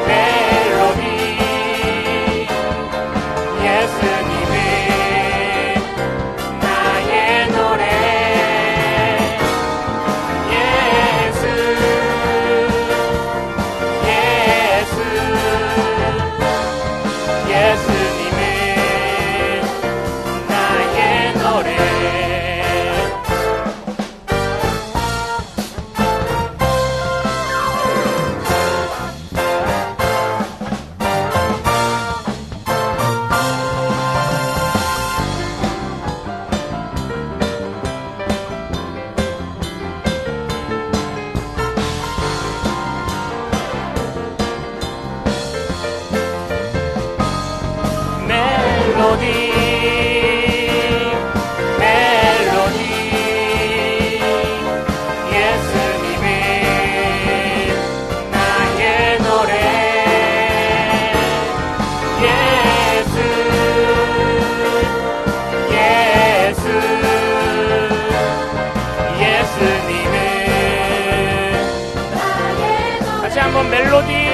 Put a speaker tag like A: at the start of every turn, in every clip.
A: 멜로디 예수님의 한번 멜로디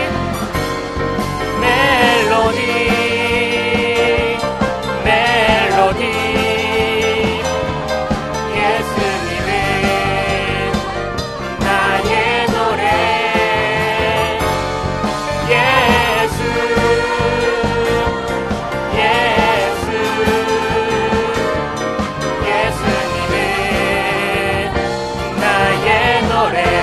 A: 예수님은 나의 노래 예수님은 나의 노래.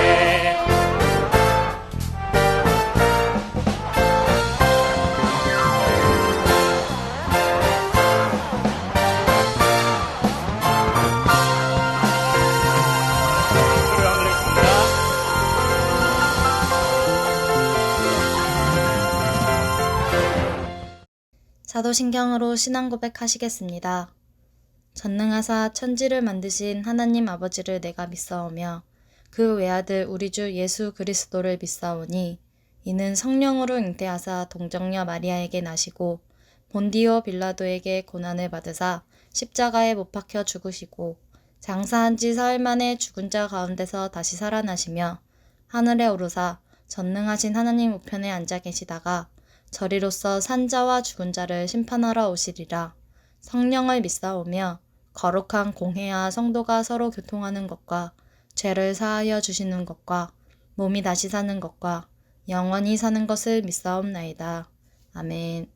B: 사도신경으로 신앙 고백하시겠습니다. 전능하사 천지를 만드신 하나님 아버지를 내가 믿사오며 그 외아들 우리 주 예수 그리스도를 믿사오니 이는 성령으로 잉태하사 동정녀 마리아에게 나시고 본디오 빌라도에게 고난을 받으사 십자가에 못 박혀 죽으시고 장사한 지 사흘 만에 죽은 자 가운데서 다시 살아나시며 하늘에 오르사 전능하신 하나님 우편에 앉아 계시다가 저리로서 산자와 죽은 자를 심판하러 오시리라. 성령을 믿사오며 거룩한 공회와 성도가 서로 교통하는 것과 죄를 사하여 주시는 것과 몸이 다시 사는 것과 영원히 사는 것을 믿사옵나이다. 아멘.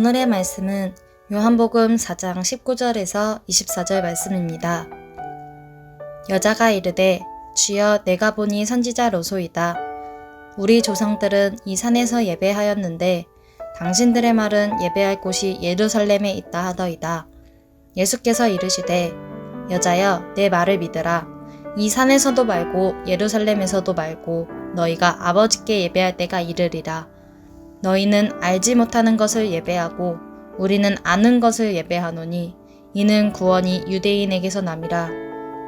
B: 오늘의 말씀은 요한복음 4장 19절에서 24절 말씀입니다. 여자가 이르되 주여 내가 보니 선지자로소이다. 우리 조상들은 이 산에서 예배하였는데 당신들의 말은 예배할 곳이 예루살렘에 있다 하더이다. 예수께서 이르시되 여자여 내 말을 믿으라. 이 산에서도 말고 예루살렘에서도 말고 너희가 아버지께 예배할 때가 이르리라. 너희는 알지 못하는 것을 예배하고 우리는 아는 것을 예배하노니 이는 구원이 유대인에게서 남이라.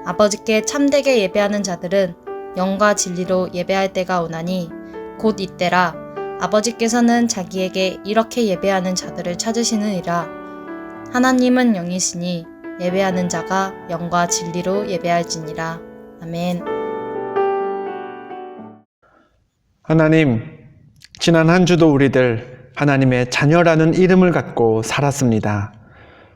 B: 아버지께 참되게 예배하는 자들은 영과 진리로 예배할 때가 오나니 곧 이때라. 아버지께서는 자기에게 이렇게 예배하는 자들을 찾으시느니라. 하나님은 영이시니 예배하는 자가 영과 진리로 예배할지니라. 아멘.
C: 하나님, 지난 한 주도 우리들 하나님의 자녀라는 이름을 갖고 살았습니다.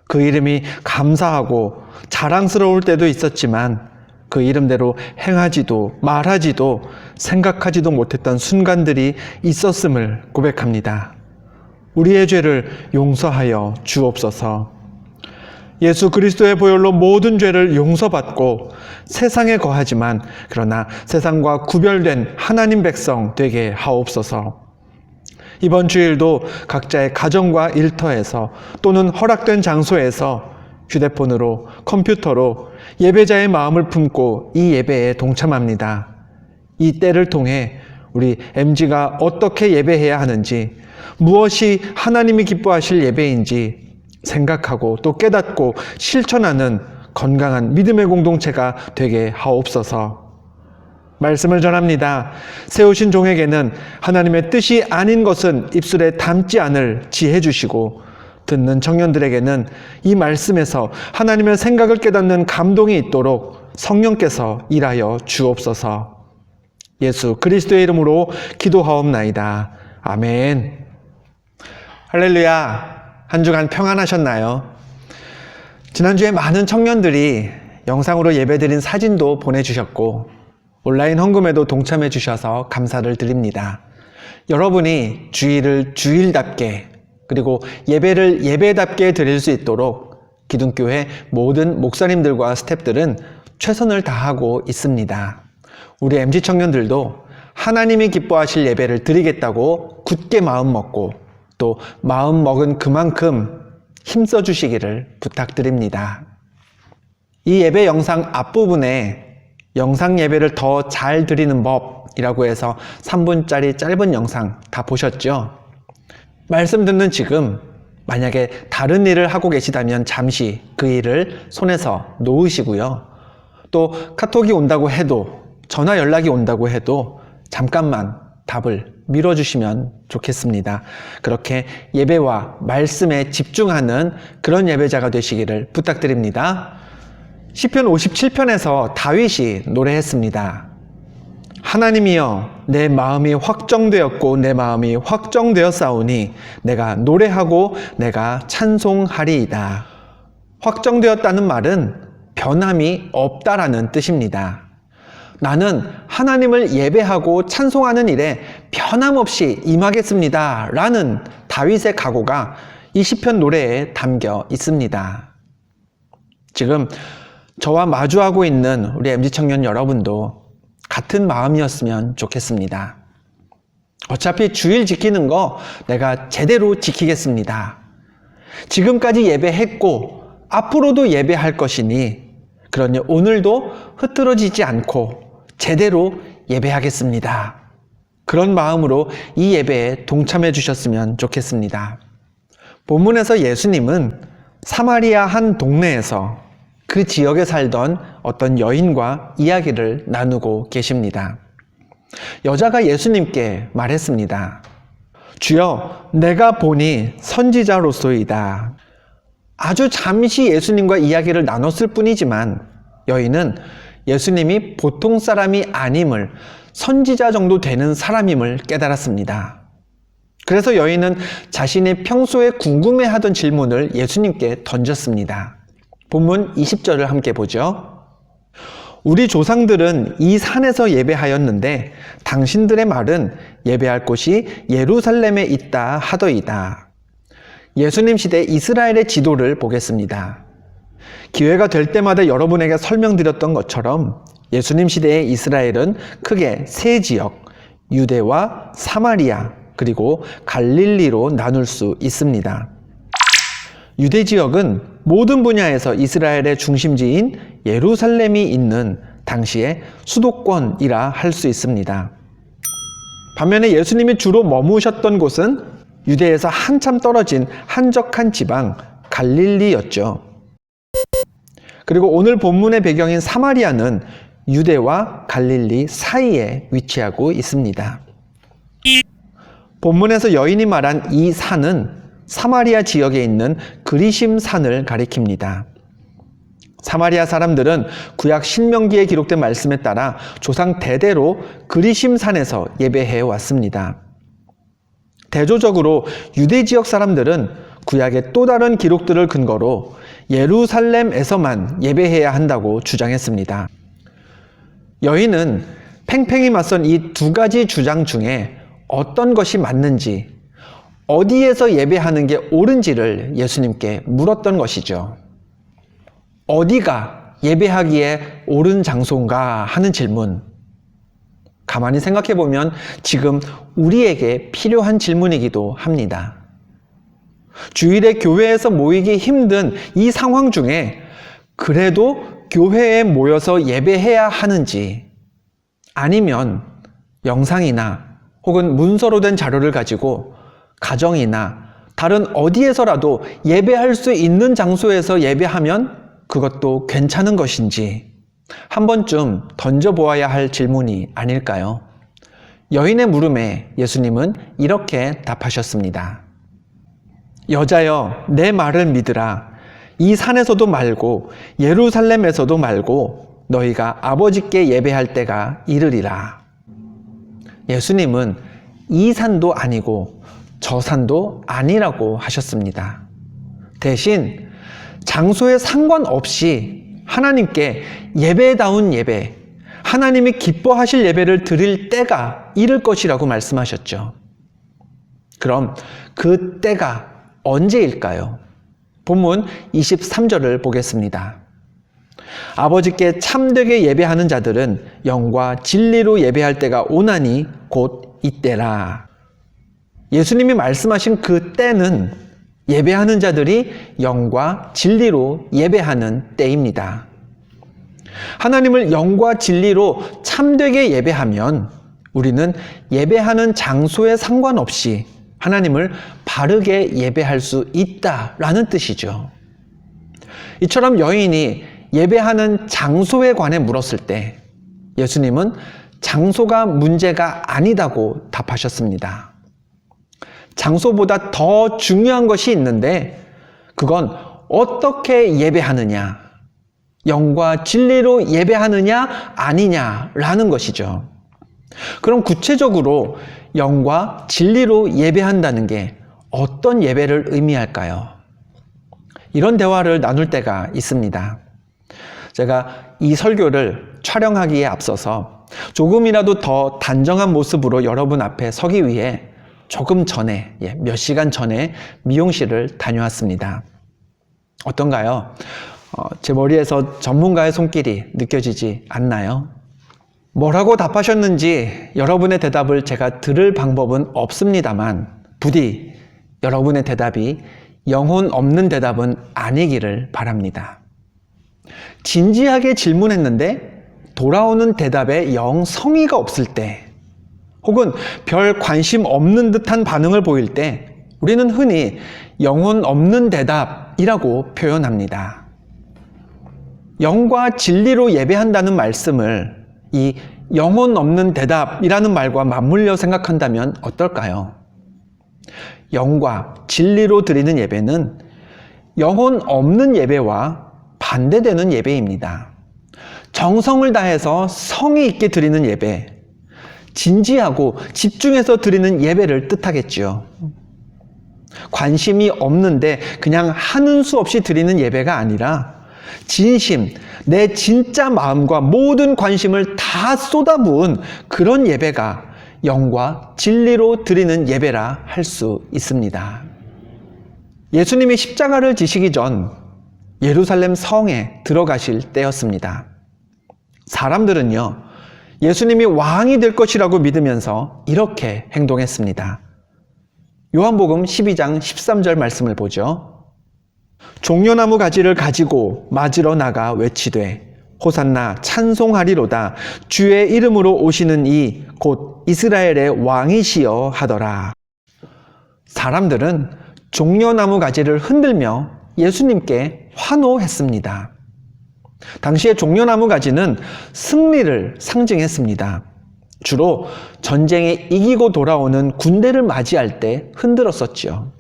C: 그 이름이 감사하고 자랑스러울 때도 있었지만 그 이름대로 행하지도 말하지도 생각하지도 못했던 순간들이 있었음을 고백합니다. 우리의 죄를 용서하여 주옵소서. 예수 그리스도의 보혈로 모든 죄를 용서받고 세상에 거하지만 그러나 세상과 구별된 하나님 백성 되게 하옵소서. 이번 주일도 각자의 가정과 일터에서 또는 허락된 장소에서 휴대폰으로 컴퓨터로 예배자의 마음을 품고 이 예배에 동참합니다. 이 때를 통해 우리 MG가 어떻게 예배해야 하는지, 무엇이 하나님이 기뻐하실 예배인지 생각하고 또 깨닫고 실천하는 건강한 믿음의 공동체가 되게 하옵소서. 말씀을 전합니다. 세우신 종에게는 하나님의 뜻이 아닌 것은 입술에 담지 않을 지혜 주시고 듣는 청년들에게는 이 말씀에서 하나님의 생각을 깨닫는 감동이 있도록 성령께서 일하여 주옵소서. 예수 그리스도의 이름으로 기도하옵나이다. 아멘. 할렐루야. 한 주간 평안하셨나요? 지난주에 많은 청년들이 영상으로 예배드린 사진도 보내주셨고 온라인 헌금에도 동참해 주셔서 감사를 드립니다. 여러분이 주일을 주일답게 그리고 예배를 예배답게 드릴 수 있도록 기둥교회 모든 목사님들과 스태프들은 최선을 다하고 있습니다. 우리 MG 청년들도 하나님이 기뻐하실 예배를 드리겠다고 굳게 마음 먹고 또 마음 먹은 그만큼 힘써 주시기를 부탁드립니다. 이 예배 영상 앞부분에 영상 예배를 더 잘 드리는 법이라고 해서 3분짜리 짧은 영상 다 보셨죠? 말씀 듣는 지금 만약에 다른 일을 하고 계시다면 잠시 그 일을 손에서 놓으시고요. 또 카톡이 온다고 해도 전화 연락이 온다고 해도 잠깐만 답을 밀어주시면 좋겠습니다. 그렇게 예배와 말씀에 집중하는 그런 예배자가 되시기를 부탁드립니다. 시편 57편에서 다윗이 노래했습니다. 하나님이여 내 마음이 확정되었고 내 마음이 확정되었사오니 내가 노래하고 내가 찬송하리이다. 확정되었다는 말은 변함이 없다라는 뜻입니다. 나는 하나님을 예배하고 찬송하는 일에 변함없이 임하겠습니다 라는 다윗의 각오가 이 시편 노래에 담겨 있습니다. 지금 저와 마주하고 있는 우리 MG 청년 여러분도 같은 마음이었으면 좋겠습니다. 어차피 주일 지키는 거 내가 제대로 지키겠습니다. 지금까지 예배했고 앞으로도 예배할 것이니 그러니 오늘도 흐트러지지 않고 제대로 예배하겠습니다. 그런 마음으로 이 예배에 동참해 주셨으면 좋겠습니다. 본문에서 예수님은 사마리아 한 동네에서 그 지역에 살던 어떤 여인과 이야기를 나누고 계십니다. 여자가 예수님께 말했습니다. 주여, 내가 보니 선지자로소이다. 아주 잠시 예수님과 이야기를 나눴을 뿐이지만 여인은 예수님이 보통 사람이 아님을, 선지자 정도 되는 사람임을 깨달았습니다. 그래서 여인은 자신이 평소에 궁금해하던 질문을 예수님께 던졌습니다. 본문 20절을 함께 보죠. 우리 조상들은 이 산에서 예배하였는데 당신들의 말은 예배할 곳이 예루살렘에 있다 하더이다. 예수님 시대 이스라엘의 지도를 보겠습니다. 기회가 될 때마다 여러분에게 설명드렸던 것처럼 예수님 시대의 이스라엘은 크게 세 지역, 유대와 사마리아, 그리고 갈릴리로 나눌 수 있습니다. 유대 지역은 모든 분야에서 이스라엘의 중심지인 예루살렘이 있는 당시의 수도권이라 할 수 있습니다. 반면에 예수님이 주로 머무셨던 곳은 유대에서 한참 떨어진 한적한 지방 갈릴리였죠. 그리고 오늘 본문의 배경인 사마리아는 유대와 갈릴리 사이에 위치하고 있습니다. 본문에서 여인이 말한 이 산은 사마리아 지역에 있는 그리심 산을 가리킵니다. 사마리아 사람들은 구약 신명기에 기록된 말씀에 따라 조상 대대로 그리심 산에서 예배해 왔습니다. 대조적으로 유대 지역 사람들은 구약의 또 다른 기록들을 근거로 예루살렘에서만 예배해야 한다고 주장했습니다. 여인은 팽팽히 맞선 이 두 가지 주장 중에 어떤 것이 맞는지, 어디에서 예배하는 게 옳은지를 예수님께 물었던 것이죠. 어디가 예배하기에 옳은 장소인가 하는 질문. 가만히 생각해 보면 지금 우리에게 필요한 질문이기도 합니다. 주일에 교회에서 모이기 힘든 이 상황 중에 그래도 교회에 모여서 예배해야 하는지, 아니면 영상이나 혹은 문서로 된 자료를 가지고 가정이나 다른 어디에서라도 예배할 수 있는 장소에서 예배하면 그것도 괜찮은 것인지 한 번쯤 던져보아야 할 질문이 아닐까요? 여인의 물음에 예수님은 이렇게 답하셨습니다. 여자여, 내 말을 믿으라. 이 산에서도 말고 예루살렘에서도 말고 너희가 아버지께 예배할 때가 이르리라. 예수님은 이 산도 아니고 저 산도 아니라고 하셨습니다. 대신 장소에 상관없이 하나님께 예배다운 예배, 하나님이 기뻐하실 예배를 드릴 때가 이를 것이라고 말씀하셨죠. 그럼 그 때가 언제일까요? 본문 23절을 보겠습니다. 아버지께 참되게 예배하는 자들은 영과 진리로 예배할 때가 오나니 곧 이때라. 예수님이 말씀하신 그 때는 예배하는 자들이 영과 진리로 예배하는 때입니다. 하나님을 영과 진리로 참되게 예배하면 우리는 예배하는 장소에 상관없이 하나님을 바르게 예배할 수 있다라는 뜻이죠. 이처럼 여인이 예배하는 장소에 관해 물었을 때 예수님은 장소가 문제가 아니다고 답하셨습니다. 장소보다 더 중요한 것이 있는데 그건 어떻게 예배하느냐, 영과 진리로 예배하느냐 아니냐라는 것이죠. 그럼 구체적으로 영과 진리로 예배한다는 게 어떤 예배를 의미할까요? 이런 대화를 나눌 때가 있습니다. 제가 이 설교를 촬영하기에 앞서서 조금이라도 더 단정한 모습으로 여러분 앞에 서기 위해 조금 전에, 몇 시간 전에 미용실을 다녀왔습니다. 어떤가요? 제 머리에서 전문가의 손길이 느껴지지 않나요? 뭐라고 답하셨는지 여러분의 대답을 제가 들을 방법은 없습니다만 부디 여러분의 대답이 영혼 없는 대답은 아니기를 바랍니다. 진지하게 질문했는데 돌아오는 대답에 영 성의가 없을 때 혹은 별 관심 없는 듯한 반응을 보일 때 우리는 흔히 영혼 없는 대답이라고 표현합니다. 영과 진리로 예배한다는 말씀을 이 영혼 없는 대답이라는 말과 맞물려 생각한다면 어떨까요? 영과 진리로 드리는 예배는 영혼 없는 예배와 반대되는 예배입니다. 정성을 다해서 성의 있게 드리는 예배, 진지하고 집중해서 드리는 예배를 뜻하겠지요. 관심이 없는데 그냥 하는 수 없이 드리는 예배가 아니라 진심, 내 진짜 마음과 모든 관심을 다 쏟아부은 그런 예배가 영과 진리로 드리는 예배라 할 수 있습니다. 예수님이 십자가를 지시기 전 예루살렘 성에 들어가실 때였습니다. 사람들은요, 예수님이 왕이 될 것이라고 믿으면서 이렇게 행동했습니다. 요한복음 12장 13절 말씀을 보죠. 종려나무 가지를 가지고 맞으러 나가 외치되 호산나 찬송하리로다 주의 이름으로 오시는 이 곧 이스라엘의 왕이시여 하더라. 사람들은 종려나무 가지를 흔들며 예수님께 환호했습니다. 당시에 종려나무 가지는 승리를 상징했습니다. 주로 전쟁에 이기고 돌아오는 군대를 맞이할 때 흔들었었지요.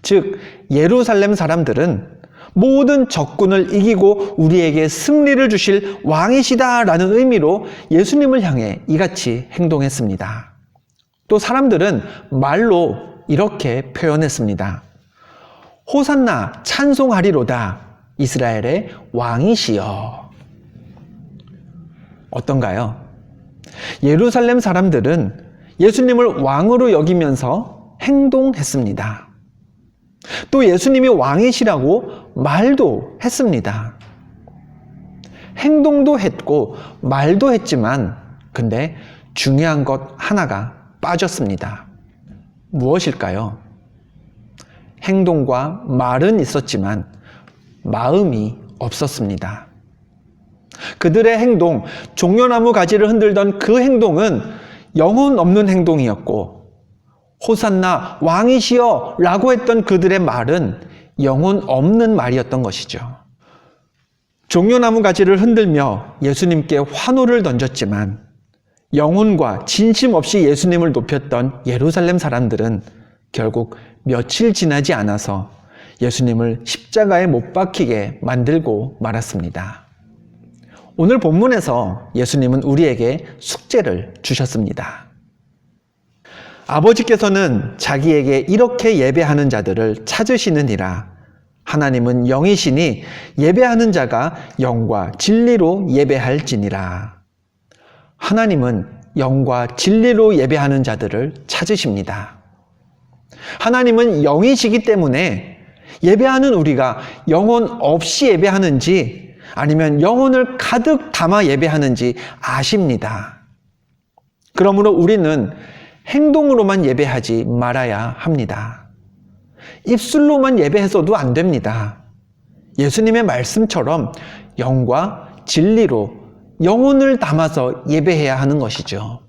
C: 즉 예루살렘 사람들은 모든 적군을 이기고 우리에게 승리를 주실 왕이시다라는 의미로 예수님을 향해 이같이 행동했습니다. 또 사람들은 말로 이렇게 표현했습니다. 호산나 찬송하리로다 이스라엘의 왕이시여. 어떤가요? 예루살렘 사람들은 예수님을 왕으로 여기면서 행동했습니다. 또 예수님이 왕이시라고 말도 했습니다. 행동도 했고 말도 했지만 근데 중요한 것 하나가 빠졌습니다. 무엇일까요? 행동과 말은 있었지만 마음이 없었습니다. 그들의 행동, 종려나무 가지를 흔들던 그 행동은 영혼 없는 행동이었고 호산나 왕이시여 라고 했던 그들의 말은 영혼 없는 말이었던 것이죠. 종려나무 가지를 흔들며 예수님께 환호를 던졌지만 영혼과 진심 없이 예수님을 높였던 예루살렘 사람들은 결국 며칠 지나지 않아서 예수님을 십자가에 못 박히게 만들고 말았습니다. 오늘 본문에서 예수님은 우리에게 숙제를 주셨습니다. 아버지께서는 자기에게 이렇게 예배하는 자들을 찾으시느니라. 하나님은 영이시니 예배하는 자가 영과 진리로 예배할지니라. 하나님은 영과 진리로 예배하는 자들을 찾으십니다. 하나님은 영이시기 때문에 예배하는 우리가 영혼 없이 예배하는지 아니면 영혼을 가득 담아 예배하는지 아십니다. 그러므로 우리는 행동으로만 예배하지 말아야 합니다. 입술로만 예배해서도 안 됩니다. 예수님의 말씀처럼 영과 진리로 영혼을 담아서 예배해야 하는 것이죠.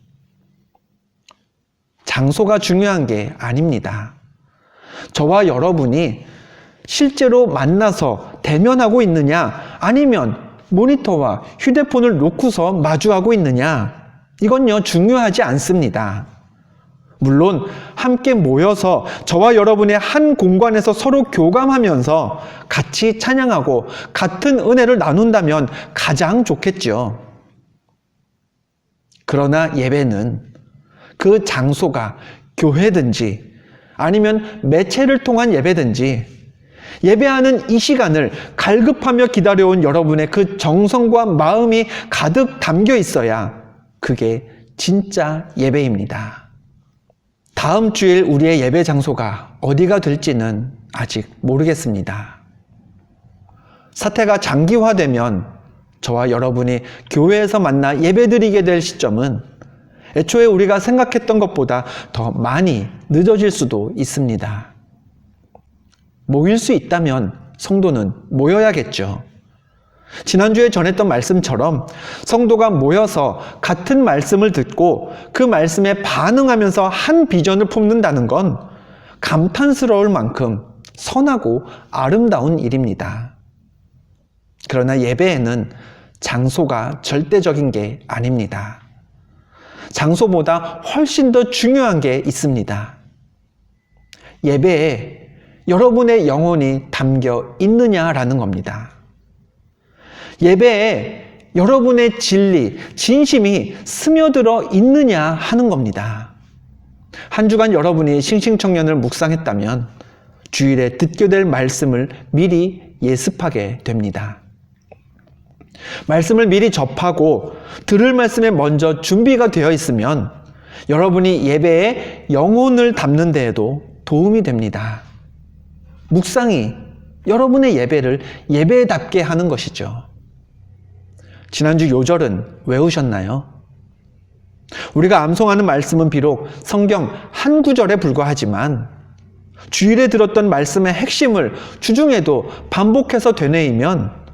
C: 장소가 중요한 게 아닙니다. 저와 여러분이 실제로 만나서 대면하고 있느냐, 아니면 모니터와 휴대폰을 놓고서 마주하고 있느냐, 이건요, 중요하지 않습니다. 물론 함께 모여서 저와 여러분의 한 공간에서 서로 교감하면서 같이 찬양하고 같은 은혜를 나눈다면 가장 좋겠죠. 그러나 예배는 그 장소가 교회든지 아니면 매체를 통한 예배든지 예배하는 이 시간을 갈급하며 기다려온 여러분의 그 정성과 마음이 가득 담겨 있어야 그게 진짜 예배입니다. 다음 주일 우리의 예배 장소가 어디가 될지는 아직 모르겠습니다. 사태가 장기화되면 저와 여러분이 교회에서 만나 예배드리게 될 시점은 애초에 우리가 생각했던 것보다 더 많이 늦어질 수도 있습니다. 모일 수 있다면 성도는 모여야겠죠. 지난주에 전했던 말씀처럼 성도가 모여서 같은 말씀을 듣고 그 말씀에 반응하면서 한 비전을 품는다는 건 감탄스러울 만큼 선하고 아름다운 일입니다. 그러나 예배에는 장소가 절대적인 게 아닙니다. 장소보다 훨씬 더 중요한 게 있습니다. 예배에 여러분의 영혼이 담겨 있느냐라는 겁니다. 예배에 여러분의 진리, 진심이 스며들어 있느냐 하는 겁니다. 한 주간 여러분이 싱싱청년을 묵상했다면 주일에 듣게 될 말씀을 미리 예습하게 됩니다. 말씀을 미리 접하고 들을 말씀에 먼저 준비가 되어 있으면 여러분이 예배에 영혼을 담는 데에도 도움이 됩니다. 묵상이 여러분의 예배를 예배답게 하는 것이죠. 지난주 요절은 외우셨나요? 우리가 암송하는 말씀은 비록 성경 한 구절에 불과하지만 주일에 들었던 말씀의 핵심을 주중에도 반복해서 되뇌이면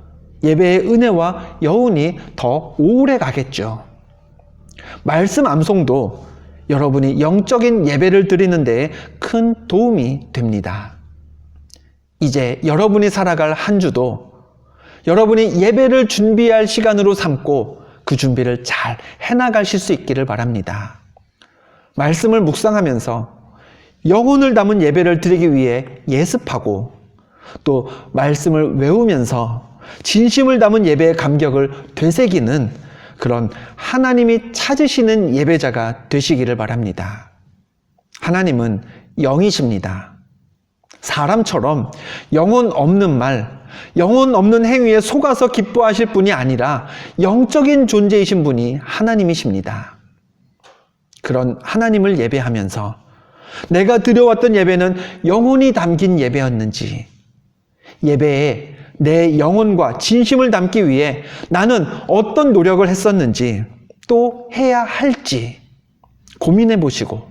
C: 예배의 은혜와 여운이 더 오래 가겠죠. 말씀 암송도 여러분이 영적인 예배를 드리는 데에 큰 도움이 됩니다. 이제 여러분이 살아갈 한 주도 여러분이 예배를 준비할 시간으로 삼고 그 준비를 잘 해나가실 수 있기를 바랍니다. 말씀을 묵상하면서 영혼을 담은 예배를 드리기 위해 예습하고 또 말씀을 외우면서 진심을 담은 예배의 감격을 되새기는 그런 하나님이 찾으시는 예배자가 되시기를 바랍니다. 하나님은 영이십니다. 사람처럼 영혼 없는 말, 영혼 없는 행위에 속아서 기뻐하실 분이 아니라 영적인 존재이신 분이 하나님이십니다. 그런 하나님을 예배하면서 내가 드려왔던 예배는 영혼이 담긴 예배였는지, 예배에 내 영혼과 진심을 담기 위해 나는 어떤 노력을 했었는지, 또 해야 할지 고민해 보시고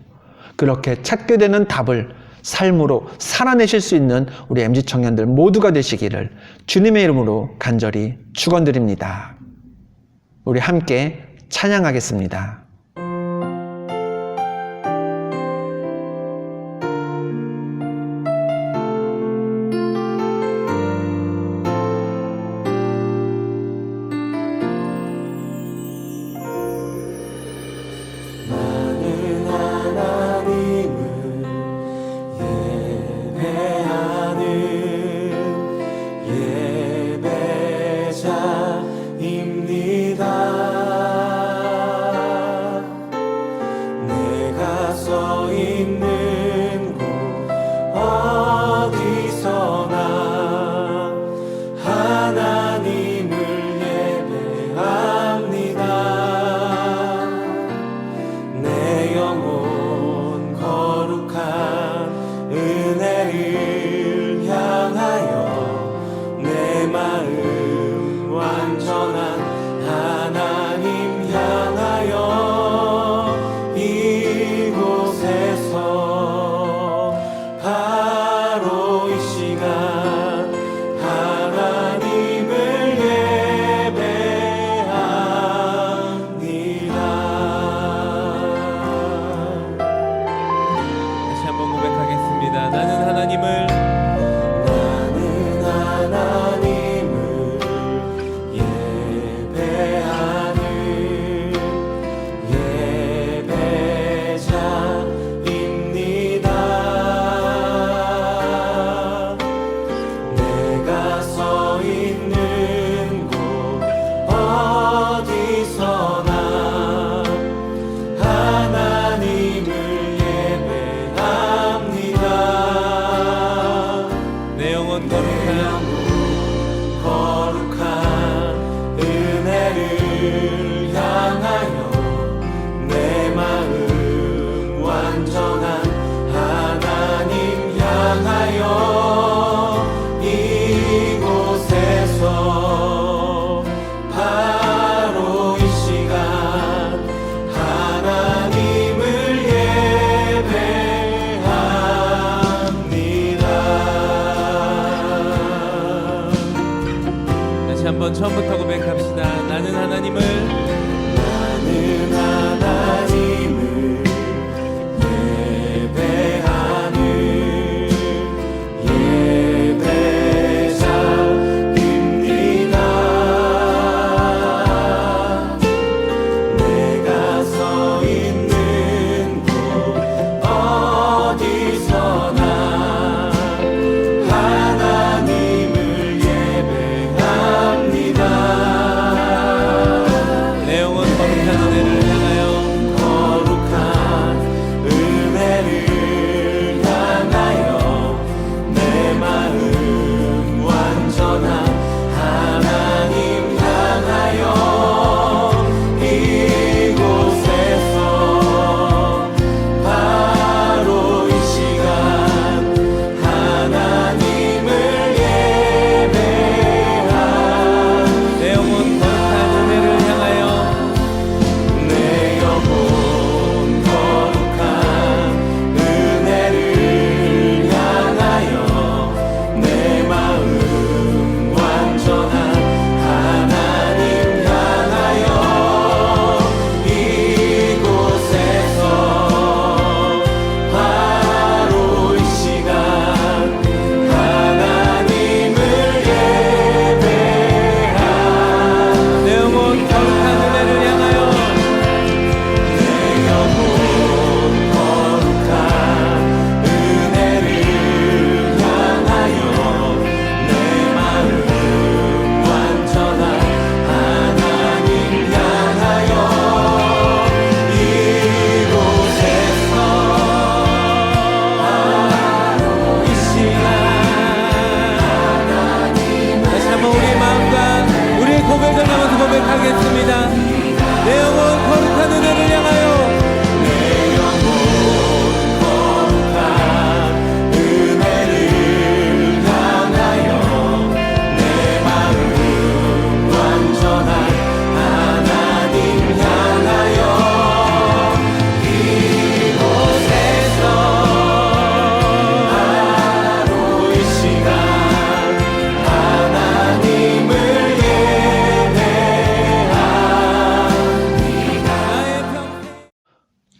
C: 그렇게 찾게 되는 답을 삶으로 살아내실 수 있는 우리 MZ 청년들 모두가 되시기를 주님의 이름으로 간절히 축원드립니다. 우리 함께 찬양하겠습니다.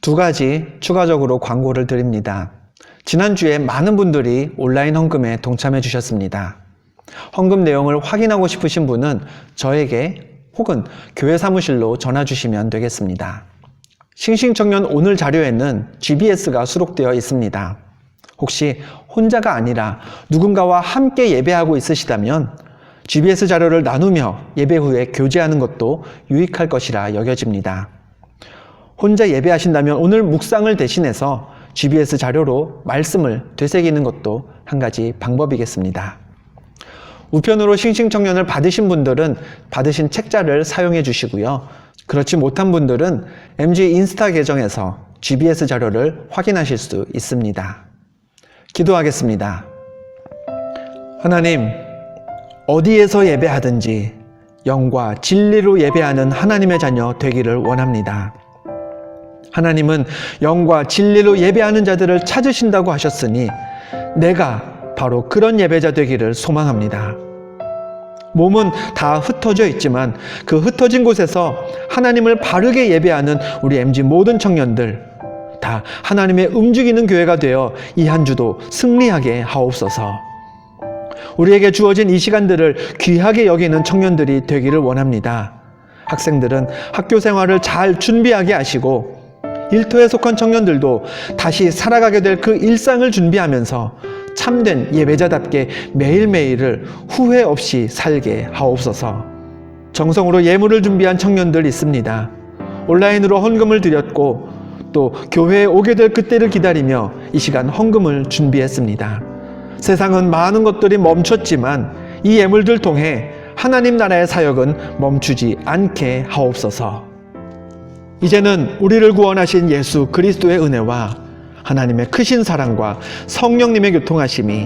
C: 두 가지 추가적으로 광고를 드립니다. 지난주에 많은 분들이 온라인 헌금에 동참해 주셨습니다. 헌금 내용을 확인하고 싶으신 분은 저에게 혹은 교회 사무실로 전화 주시면 되겠습니다. 싱싱청년 오늘 자료에는 GBS가 수록되어 있습니다. 혹시 혼자가 아니라 누군가와 함께 예배하고 있으시다면 GBS 자료를 나누며 예배 후에 교제하는 것도 유익할 것이라 여겨집니다. 혼자 예배하신다면 오늘 묵상을 대신해서 GBS 자료로 말씀을 되새기는 것도 한 가지 방법이겠습니다. 우편으로 싱싱청년을 받으신 분들은 받으신 책자를 사용해 주시고요. 그렇지 못한 분들은 MG 인스타 계정에서 GBS 자료를 확인하실 수 있습니다. 기도하겠습니다. 하나님, 어디에서 예배하든지 영과 진리로 예배하는 하나님의 자녀 되기를 원합니다. 하나님은 영과 진리로 예배하는 자들을 찾으신다고 하셨으니 내가 바로 그런 예배자 되기를 소망합니다. 몸은 다 흩어져 있지만 그 흩어진 곳에서 하나님을 바르게 예배하는 우리 MG 모든 청년들 다 하나님의 움직이는 교회가 되어 이 한 주도 승리하게 하옵소서. 우리에게 주어진 이 시간들을 귀하게 여기는 청년들이 되기를 원합니다. 학생들은 학교 생활을 잘 준비하게 하시고 일터에 속한 청년들도 다시 살아가게 될 그 일상을 준비하면서 참된 예배자답게 매일매일을 후회 없이 살게 하옵소서. 정성으로 예물을 준비한 청년들 있습니다. 온라인으로 헌금을 드렸고 또 교회에 오게 될 그때를 기다리며 이 시간 헌금을 준비했습니다. 세상은 많은 것들이 멈췄지만 이 예물들 통해 하나님 나라의 사역은 멈추지 않게 하옵소서. 이제는 우리를 구원하신 예수 그리스도의 은혜와 하나님의 크신 사랑과 성령님의 교통하심이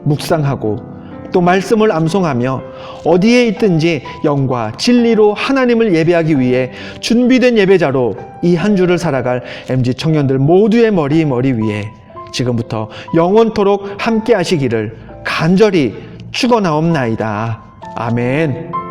C: 묵상하고 또 말씀을 암송하며 어디에 있든지 영과 진리로 하나님을 예배하기 위해 준비된 예배자로 이 한 주를 살아갈 MG 청년들 모두의 머리 위에 지금부터 영원토록 함께 하시기를 간절히 축원하옵나이다. 아멘.